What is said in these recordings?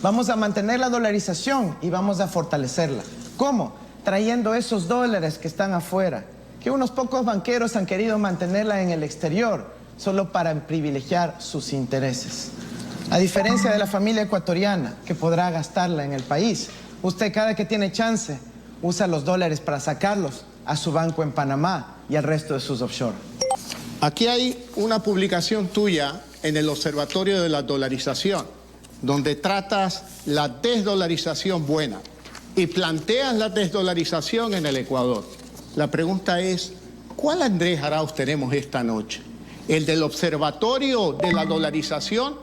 Vamos a mantener la dolarización y vamos a fortalecerla. ¿Cómo? Trayendo esos dólares que están afuera, que unos pocos banqueros han querido mantenerla en el exterior, solo para privilegiar sus intereses. A diferencia de la familia ecuatoriana, que podrá gastarla en el país, usted cada que tiene chance usa los dólares para sacarlos a su banco en Panamá y al resto de sus offshore. Aquí hay una publicación tuya en el Observatorio de la Dolarización, donde tratas la desdolarización buena y planteas la desdolarización en el Ecuador. La pregunta es, ¿cuál Andrés Arauz tenemos esta noche? ¿El del Observatorio de la Dolarización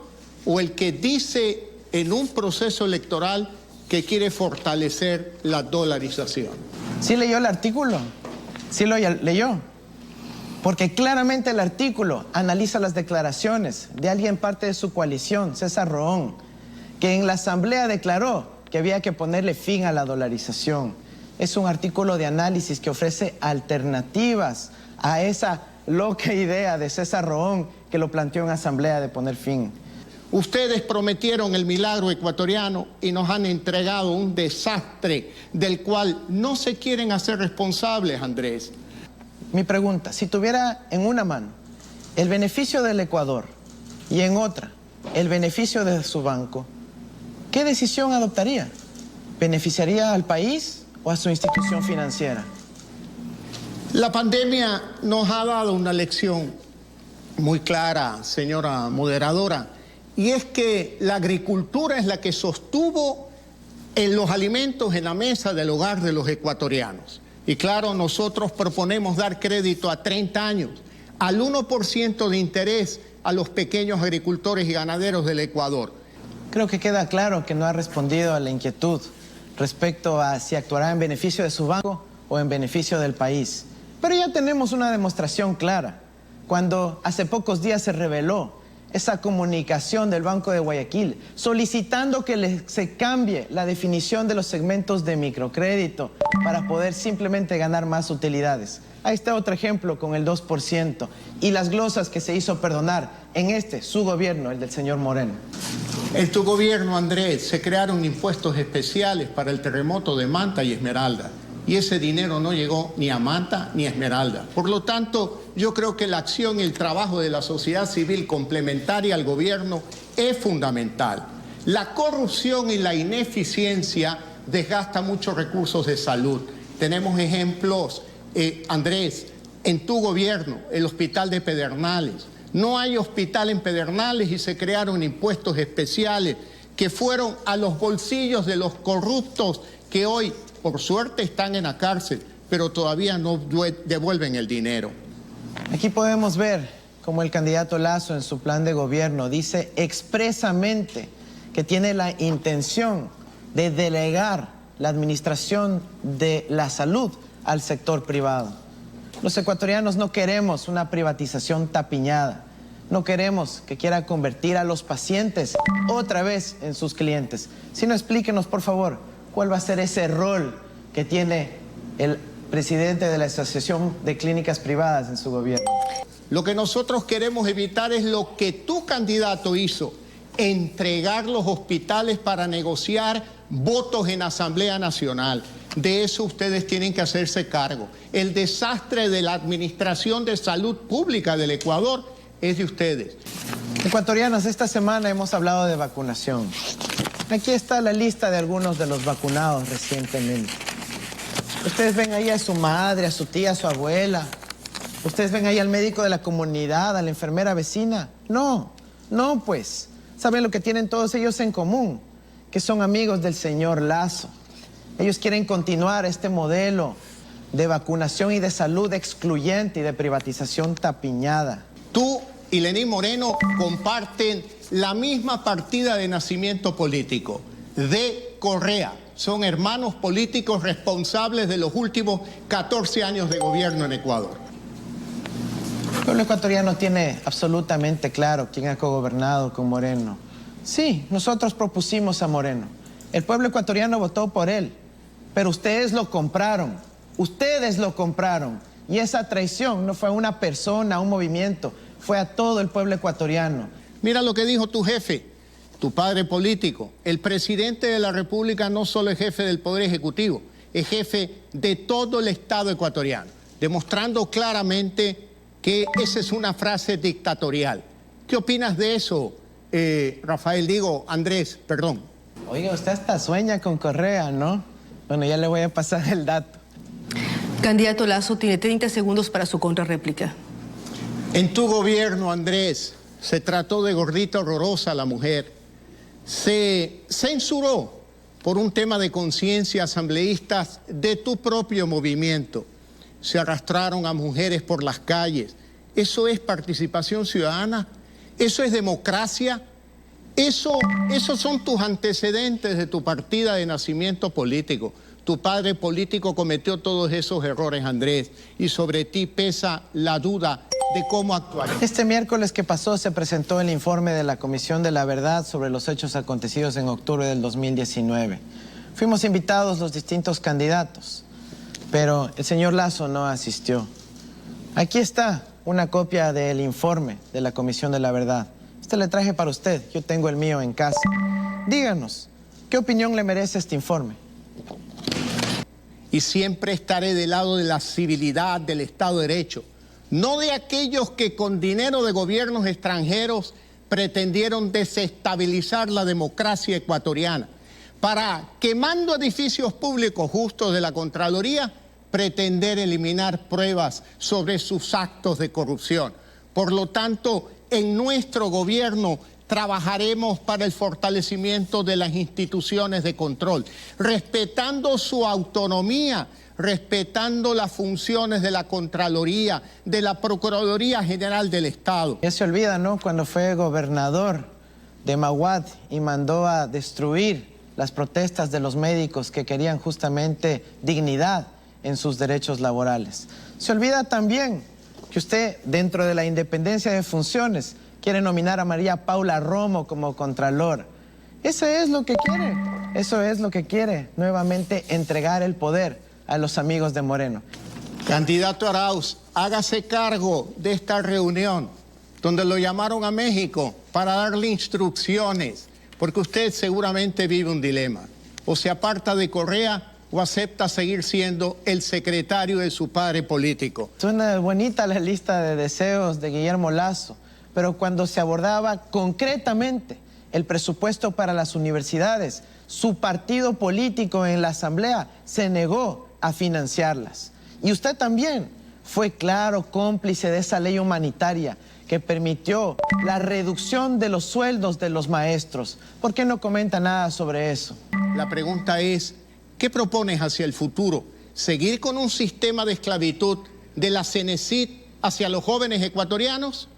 o el que dice en un proceso electoral que quiere fortalecer la dolarización? ¿Sí leyó el artículo? ¿Sí lo leyó? Porque claramente el artículo analiza las declaraciones de alguien parte de su coalición, César Roón, que en la asamblea declaró que había que ponerle fin a la dolarización. Es un artículo de análisis que ofrece alternativas a esa loca idea de César Roón que lo planteó en asamblea de poner fin. Ustedes prometieron el milagro ecuatoriano y nos han entregado un desastre del cual no se quieren hacer responsables, Andrés. Mi pregunta, si tuviera en una mano el beneficio del Ecuador y en otra el beneficio de su banco, ¿qué decisión adoptaría? ¿Beneficiaría al país o a su institución financiera? La pandemia nos ha dado una lección muy clara, señora moderadora, y es que la agricultura es la que sostuvo los alimentos en la mesa del hogar de los ecuatorianos. Y claro, nosotros proponemos dar crédito a 30 años, al 1% de interés a los pequeños agricultores y ganaderos del Ecuador. Creo que queda claro que no ha respondido a la inquietud respecto a si actuará en beneficio de su banco o en beneficio del país. Pero ya tenemos una demostración clara, cuando hace pocos días se reveló esa comunicación del Banco de Guayaquil solicitando que se cambie la definición de los segmentos de microcrédito para poder simplemente ganar más utilidades. Ahí está otro ejemplo con el 2% y las glosas que se hizo perdonar en su gobierno, el del señor Moreno. En tu gobierno, Andrés, se crearon impuestos especiales para el terremoto de Manta y Esmeralda. Y ese dinero no llegó ni a Manta ni a Esmeralda. Por lo tanto, yo creo que la acción y el trabajo de la sociedad civil complementaria al gobierno es fundamental. La corrupción y la ineficiencia desgastan muchos recursos de salud. Tenemos ejemplos, Andrés, en tu gobierno, el hospital de Pedernales. No hay hospital en Pedernales y se crearon impuestos especiales que fueron a los bolsillos de los corruptos que hoy, por suerte, están en la cárcel, pero todavía no devuelven el dinero. Aquí podemos ver cómo el candidato Lasso en su plan de gobierno dice expresamente que tiene la intención de delegar la administración de la salud al sector privado. Los ecuatorianos no queremos una privatización tapiñada. No queremos que quiera convertir a los pacientes otra vez en sus clientes. Sino explíquenos, por favor, cuál va a ser ese rol que tiene el presidente de la Asociación de Clínicas Privadas en su gobierno. Lo que nosotros queremos evitar es lo que tu candidato hizo, entregar los hospitales para negociar votos en Asamblea Nacional. De eso ustedes tienen que hacerse cargo. El desastre de la Administración de Salud Pública del Ecuador es de ustedes. Ecuatorianos, esta semana hemos hablado de vacunación. Aquí está la lista de algunos de los vacunados recientemente. Ustedes ven ahí a su madre, a su tía, a su abuela. Ustedes ven ahí al médico de la comunidad, a la enfermera vecina. No, pues. ¿Saben lo que tienen todos ellos en común? Que son amigos del señor Lasso. Ellos quieren continuar este modelo de vacunación y de salud excluyente y de privatización tapiñada. Tú y Lenín Moreno comparten la misma partida de nacimiento político, de Correa. Son hermanos políticos responsables de los últimos 14 años de gobierno en Ecuador. El pueblo ecuatoriano tiene absolutamente claro quién ha cogobernado con Moreno. Sí, nosotros propusimos a Moreno. El pueblo ecuatoriano votó por él, pero ustedes lo compraron. Ustedes lo compraron. Y esa traición no fue a una persona, a un movimiento, fue a todo el pueblo ecuatoriano. Mira lo que dijo tu jefe. tu padre político. El presidente de la República no solo es jefe del Poder Ejecutivo, es jefe de todo el Estado ecuatoriano, demostrando claramente que esa es una frase dictatorial. ¿Qué opinas de eso, Andrés, perdón? Oiga, usted hasta sueña con Correa, ¿no? Bueno, ya le voy a pasar el dato. Candidato Lasso tiene 30 segundos para su contrarréplica. En tu gobierno, Andrés, se trató de gordita horrorosa a la mujer. Se censuró por un tema de conciencia asambleístas de tu propio movimiento. Se arrastraron a mujeres por las calles. ¿Eso es participación ciudadana? ¿Eso es democracia? Esos son tus antecedentes de tu partida de nacimiento político. Tu padre político cometió todos esos errores, Andrés, y sobre ti pesa la duda de cómo actuar. Este miércoles que pasó se presentó el informe de la Comisión de la Verdad sobre los hechos acontecidos en octubre del 2019. Fuimos invitados los distintos candidatos, pero el señor Lasso no asistió. Aquí está una copia del informe de la Comisión de la Verdad. Este le traje para usted, yo tengo el mío en casa. Díganos, ¿qué opinión le merece este informe? Y siempre estaré del lado de la civilidad, del Estado de Derecho, no de aquellos que con dinero de gobiernos extranjeros pretendieron desestabilizar la democracia ecuatoriana, para, quemando edificios públicos justos de la Contraloría, pretender eliminar pruebas sobre sus actos de corrupción. Por lo tanto, en nuestro gobierno trabajaremos para el fortalecimiento de las instituciones de control, respetando su autonomía, respetando las funciones de la Contraloría, de la Procuraduría General del Estado. Ya se olvida, ¿no? Cuando fue gobernador de Maguad y mandó a destruir las protestas de los médicos que querían justamente dignidad en sus derechos laborales. Se olvida también que usted, dentro de la independencia de funciones, quiere nominar a María Paula Romo como Contralor. Eso es lo que quiere. Eso es lo que quiere, nuevamente entregar el poder a los amigos de Moreno. Candidato Arauz, hágase cargo de esta reunión donde lo llamaron a México para darle instrucciones, porque usted seguramente vive un dilema. O se aparta de Correa o acepta seguir siendo el secretario de su padre político. Suena bonita la lista de deseos de Guillermo Lasso, pero cuando se abordaba concretamente el presupuesto para las universidades, su partido político en la Asamblea se negó a financiarlas. Y usted también fue claro cómplice de esa ley humanitaria que permitió la reducción de los sueldos de los maestros. ¿Por qué no comenta nada sobre eso? La pregunta es, ¿qué propones hacia el futuro? ¿Seguir con un sistema de esclavitud de la CENESID hacia los jóvenes ecuatorianos?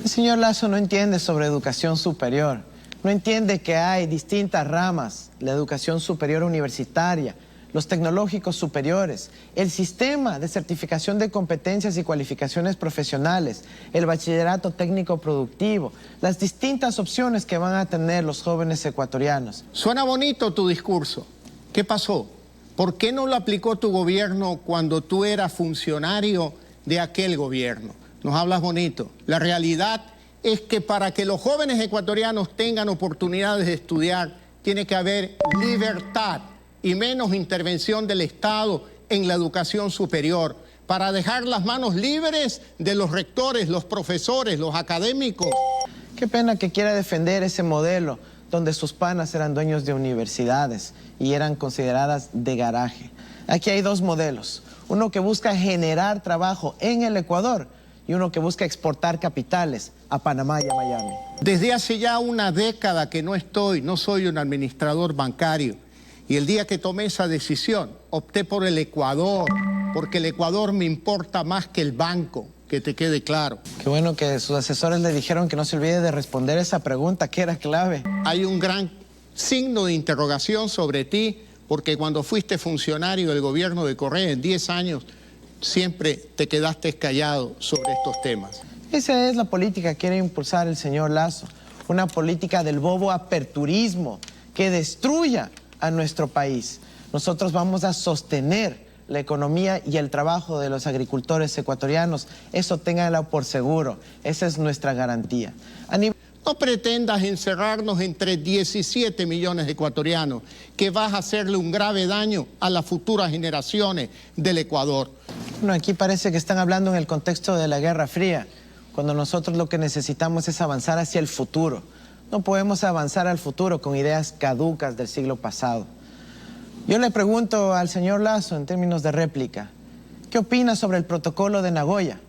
El señor Lasso no entiende sobre educación superior. No entiende que hay distintas ramas, la educación superior universitaria, los tecnológicos superiores, el sistema de certificación de competencias y cualificaciones profesionales, el bachillerato técnico productivo, las distintas opciones que van a tener los jóvenes ecuatorianos. Suena bonito tu discurso. ¿Qué pasó? ¿Por qué no lo aplicó tu gobierno cuando tú eras funcionario de aquel gobierno? Nos hablas bonito. La realidad es que para que los jóvenes ecuatorianos tengan oportunidades de estudiar, tiene que haber libertad y menos intervención del Estado en la educación superior, para dejar las manos libres de los rectores, los profesores, los académicos. Qué pena que quiera defender ese modelo donde sus panas eran dueños de universidades y eran consideradas de garaje. Aquí hay dos modelos, uno que busca generar trabajo en el Ecuador y uno que busca exportar capitales a Panamá y a Miami. Desde hace ya una década que no soy un administrador bancario. Y el día que tomé esa decisión, opté por el Ecuador, porque el Ecuador me importa más que el banco, que te quede claro. Qué bueno que sus asesores le dijeron que no se olvide de responder esa pregunta, que era clave. Hay un gran signo de interrogación sobre ti, porque cuando fuiste funcionario del gobierno de Correa en 10 años, siempre te quedaste callado sobre estos temas. Esa es la política que quiere impulsar el señor Lasso, una política del bobo aperturismo que destruya a nuestro país. Nosotros vamos a sostener la economía y el trabajo de los agricultores ecuatorianos. Eso ténganlo por seguro. Esa es nuestra garantía. No pretendas encerrarnos entre 17 millones de ecuatorianos, que vas a hacerle un grave daño a las futuras generaciones del Ecuador. Bueno, aquí parece que están hablando en el contexto de la Guerra Fría, cuando nosotros lo que necesitamos es avanzar hacia el futuro. No podemos avanzar al futuro con ideas caducas del siglo pasado. Yo le pregunto al señor Lasso, en términos de réplica, ¿qué opina sobre el protocolo de Nagoya?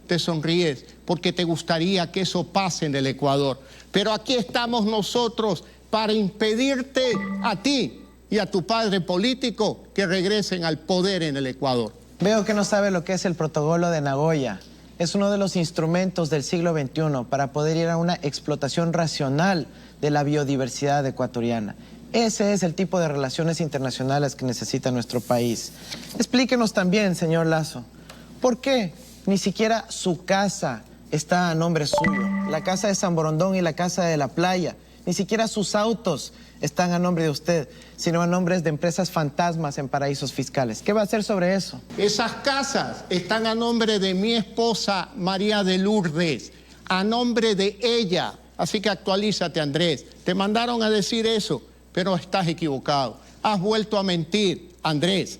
Te sonríes porque te gustaría que eso pase en el Ecuador. Pero aquí estamos nosotros para impedirte a ti y a tu padre político que regresen al poder en el Ecuador. Veo que no sabe lo que es el protocolo de Nagoya. Es uno de los instrumentos del siglo XXI para poder ir a una explotación racional de la biodiversidad ecuatoriana. Ese es el tipo de relaciones internacionales que necesita nuestro país. Explíquenos también, señor Lasso, ¿por qué ni siquiera su casa está a nombre suyo? La casa de San Borondón y la casa de la playa. Ni siquiera sus autos están a nombre de usted, sino a nombres de empresas fantasmas en paraísos fiscales. ¿Qué va a hacer sobre eso? Esas casas están a nombre de mi esposa María de Lourdes, a nombre de ella. Así que actualízate, Andrés. Te mandaron a decir eso, pero estás equivocado. Has vuelto a mentir, Andrés.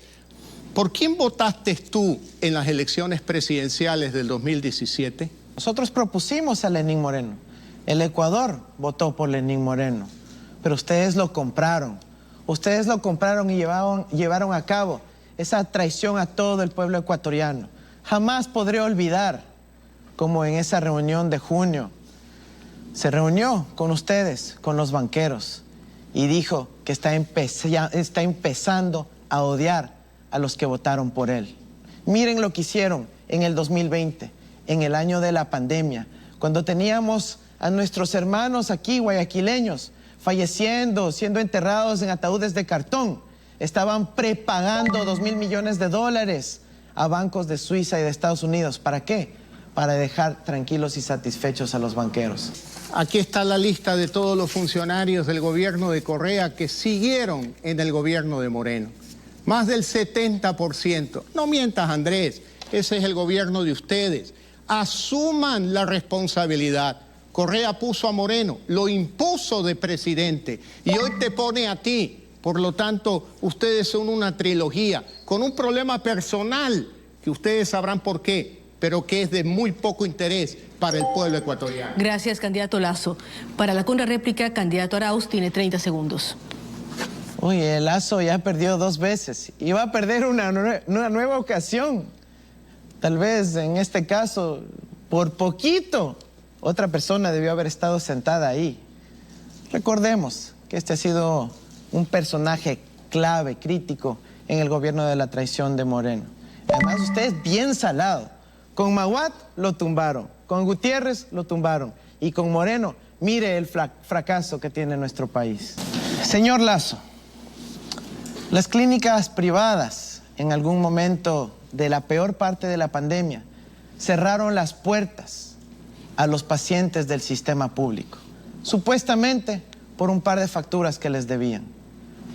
¿Por quién votaste tú en las elecciones presidenciales del 2017? Nosotros propusimos a Lenín Moreno. El Ecuador votó por Lenín Moreno. Pero ustedes lo compraron. Ustedes lo compraron y llevaron a cabo esa traición a todo el pueblo ecuatoriano. Jamás podré olvidar cómo en esa reunión de junio se reunió con ustedes, con los banqueros, y dijo que está empezando a odiar a los que votaron por él. Miren lo que hicieron en el 2020, en el año de la pandemia, cuando teníamos a nuestros hermanos aquí, guayaquileños, falleciendo, siendo enterrados en ataúdes de cartón. Estaban prepagando $2.000 millones a bancos de Suiza y de Estados Unidos. ¿Para qué? Para dejar tranquilos y satisfechos a los banqueros. Aquí está la lista de todos los funcionarios del gobierno de Correa que siguieron en el gobierno de Moreno. Más del 70%. No mientas, Andrés, ese es el gobierno de ustedes. Asuman la responsabilidad. Correa puso a Moreno, lo impuso de presidente y hoy te pone a ti. Por lo tanto, ustedes son una trilogía con un problema personal que ustedes sabrán por qué, pero que es de muy poco interés para el pueblo ecuatoriano. Gracias, candidato Lasso. Para la contrarréplica, candidato Arauz tiene 30 segundos. Uy, el Lasso ya perdió 2 veces y va a perder una nueva ocasión. Tal vez en este caso, por poquito, otra persona debió haber estado sentada ahí. Recordemos que este ha sido un personaje clave, crítico, en el gobierno de la traición de Moreno. Además, usted es bien salado. Con Maguad lo tumbaron, con Gutiérrez lo tumbaron y con Moreno, mire el fracaso que tiene nuestro país. Señor Lasso, las clínicas privadas en algún momento de la peor parte de la pandemia cerraron las puertas a los pacientes del sistema público, supuestamente por un par de facturas que les debían.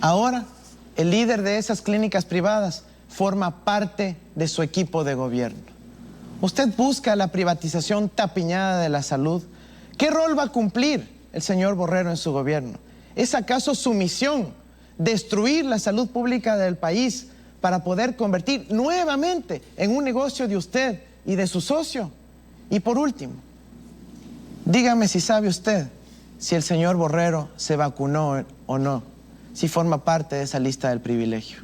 Ahora, el líder de esas clínicas privadas forma parte de su equipo de gobierno. Usted busca la privatización tapiñada de la salud. ¿Qué rol va a cumplir el señor Borrero en su gobierno? ¿Es acaso su misión destruir la salud pública del país para poder convertir nuevamente en un negocio de usted y de su socio? Y por último, dígame si sabe usted si el señor Borrero se vacunó o no, si forma parte de esa lista del privilegio.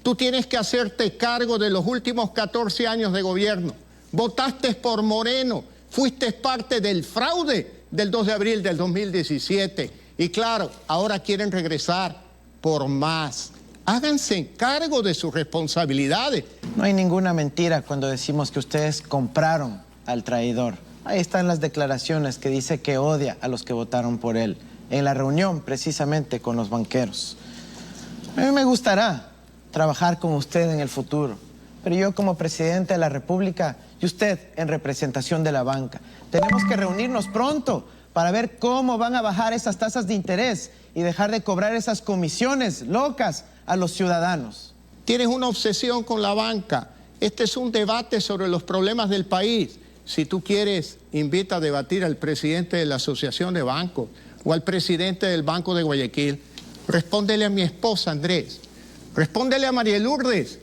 Tú tienes que hacerte cargo de los últimos 14 años de gobierno. Votaste por Moreno, fuiste parte del fraude del 2 de abril del 2017. Y claro, ahora quieren regresar por más. Háganse cargo de sus responsabilidades. No hay ninguna mentira cuando decimos que ustedes compraron al traidor. Ahí están las declaraciones que dice que odia a los que votaron por él, en la reunión precisamente con los banqueros. A mí me gustará trabajar con usted en el futuro, pero yo como presidente de la República y usted en representación de la banca, tenemos que reunirnos pronto para ver cómo van a bajar esas tasas de interés y dejar de cobrar esas comisiones locas a los ciudadanos. Tienes una obsesión con la banca. Este es un debate sobre los problemas del país. si tú quieres, invita a debatir al presidente de la Asociación de Bancos o al presidente del Banco de Guayaquil. Respóndele a mi esposa, Andrés. Respóndele a María Lourdes,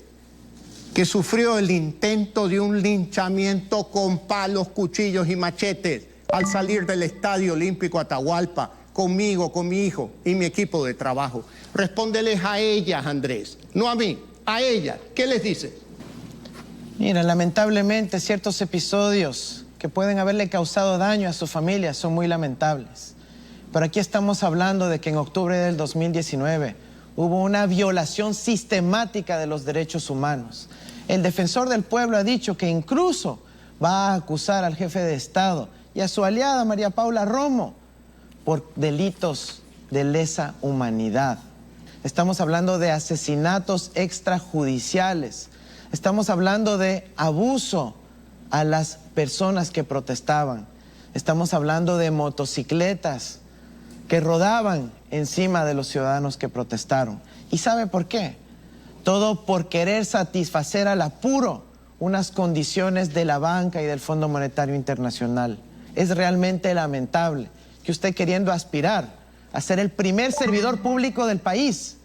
que sufrió el intento de un linchamiento con palos, cuchillos y machetes al salir del Estadio Olímpico Atahualpa, conmigo, con mi hijo y mi equipo de trabajo. Respóndeles a ellas, Andrés, no a mí, a ellas. ¿Qué les dices? Mira, lamentablemente ciertos episodios que pueden haberle causado daño a su familia son muy lamentables. Pero aquí estamos hablando de que en octubre del 2019 hubo una violación sistemática de los derechos humanos. El defensor del pueblo ha dicho que incluso va a acusar al jefe de Estado y a su aliada María Paula Romo por delitos de lesa humanidad. Estamos hablando de asesinatos extrajudiciales. Estamos hablando de abuso a las personas que protestaban. Estamos hablando de motocicletas que rodaban encima de los ciudadanos que protestaron. ¿Y sabe por qué? Todo por querer satisfacer al apuro unas condiciones de la banca y del Fondo Monetario Internacional. Es realmente lamentable que usted, queriendo aspirar a ser el primer servidor público del país,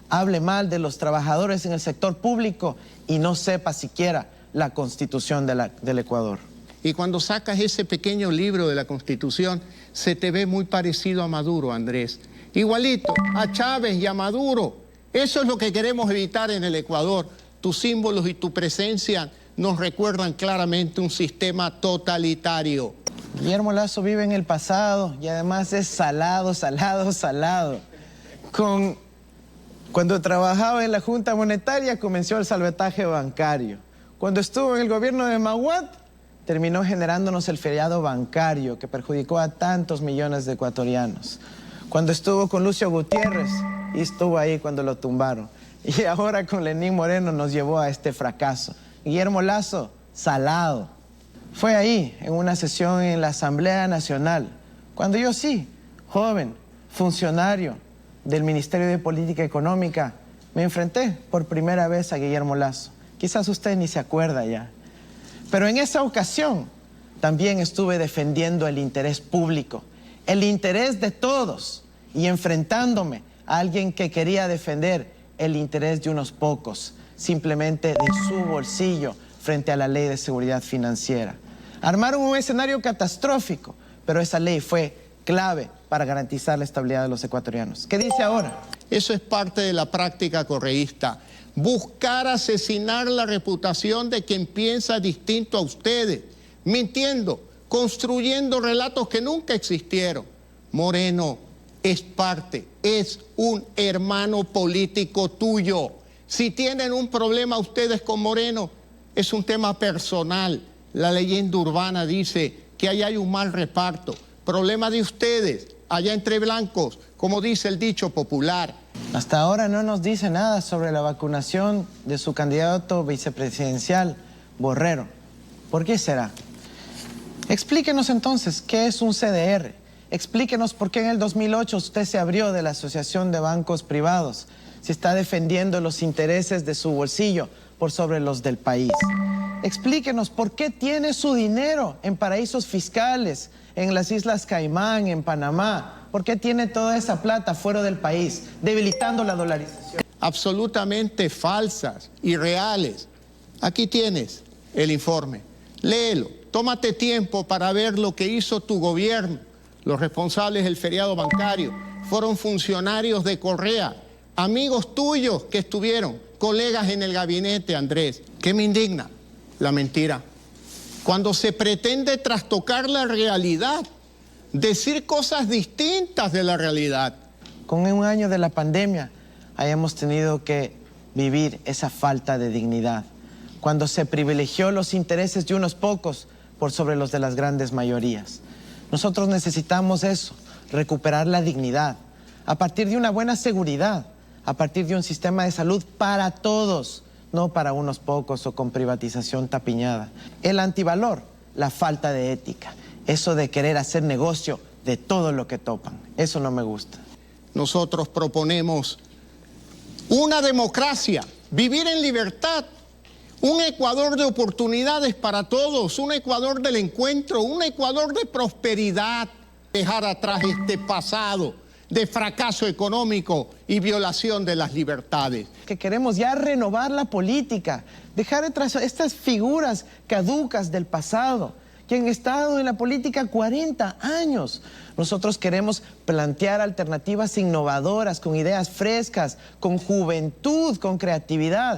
hable mal de los trabajadores en el sector público y no sepa siquiera la Constitución del Ecuador. Y cuando sacas ese pequeño libro de la Constitución, se te ve muy parecido a Maduro, Andrés. Igualito a Chávez y a Maduro. Eso es lo que queremos evitar en el Ecuador. Tus símbolos y tu presencia nos recuerdan claramente un sistema totalitario. Guillermo Lasso vive en el pasado y además es salado. Cuando trabajaba en la Junta Monetaria comenzó el salvataje bancario. Cuando estuvo en el gobierno de Maguad, terminó generándonos el feriado bancario que perjudicó a tantos millones de ecuatorianos. Cuando estuvo con Lucio Gutiérrez, y estuvo ahí cuando lo tumbaron. Y ahora con Lenín Moreno nos llevó a este fracaso. Guillermo Lasso, salado. Fue ahí, en una sesión en la Asamblea Nacional, cuando yo sí, joven, funcionario del Ministerio de Política Económica, me enfrenté por primera vez a Guillermo Lasso. Quizás usted ni se acuerda ya. Pero en esa ocasión también estuve defendiendo el interés público, el interés de todos, y enfrentándome a alguien que quería defender el interés de unos pocos, simplemente de su bolsillo frente a la ley de seguridad financiera. Armaron un escenario catastrófico, pero esa ley fue clave para garantizar la estabilidad de los ecuatorianos. ¿Qué dice ahora? Eso es parte de la práctica correísta. Buscar asesinar la reputación de quien piensa distinto a ustedes, mintiendo, construyendo relatos que nunca existieron. Moreno es un hermano político tuyo. Si tienen un problema ustedes con Moreno, es un tema personal. La leyenda urbana dice que ahí hay un mal reparto. Problema de ustedes, allá entre blancos, como dice el dicho popular. Hasta ahora no nos dice nada sobre la vacunación de su candidato vicepresidencial, Borrero. ¿Por qué será? Explíquenos entonces qué es un CDR. Explíquenos por qué en el 2008 usted se abrió de la Asociación de Bancos Privados, si está defendiendo los intereses de su bolsillo por sobre los del país. Explíquenos por qué tiene su dinero en paraísos fiscales, en las Islas Caimán, en Panamá. ¿Por qué tiene toda esa plata fuera del país, debilitando la dolarización? Absolutamente falsas, irreales. Aquí tienes el informe. Léelo. Tómate tiempo para ver lo que hizo tu gobierno. Los responsables del feriado bancario fueron funcionarios de Correa, amigos tuyos que estuvieron, colegas en el gabinete, Andrés. ¿Qué me indigna? La mentira. Cuando se pretende trastocar la realidad, decir cosas distintas de la realidad. Con un año de la pandemia, hayamos tenido que vivir esa falta de dignidad. Cuando se privilegió los intereses de unos pocos por sobre los de las grandes mayorías. Nosotros necesitamos eso, recuperar la dignidad, a partir de una buena seguridad, a partir de un sistema de salud para todos, no para unos pocos o con privatización tapiñada. El antivalor, la falta de ética, eso de querer hacer negocio de todo lo que topan, eso no me gusta. Nosotros proponemos una democracia, vivir en libertad, Un Ecuador de oportunidades para todos, un Ecuador del encuentro, un Ecuador de prosperidad. Dejar atrás este pasado de fracaso económico y violación de las libertades. Que queremos ya renovar la política, dejar atrás estas figuras caducas del pasado, que han estado en la política 40 años. Nosotros queremos plantear alternativas innovadoras, con ideas frescas, con juventud, con creatividad.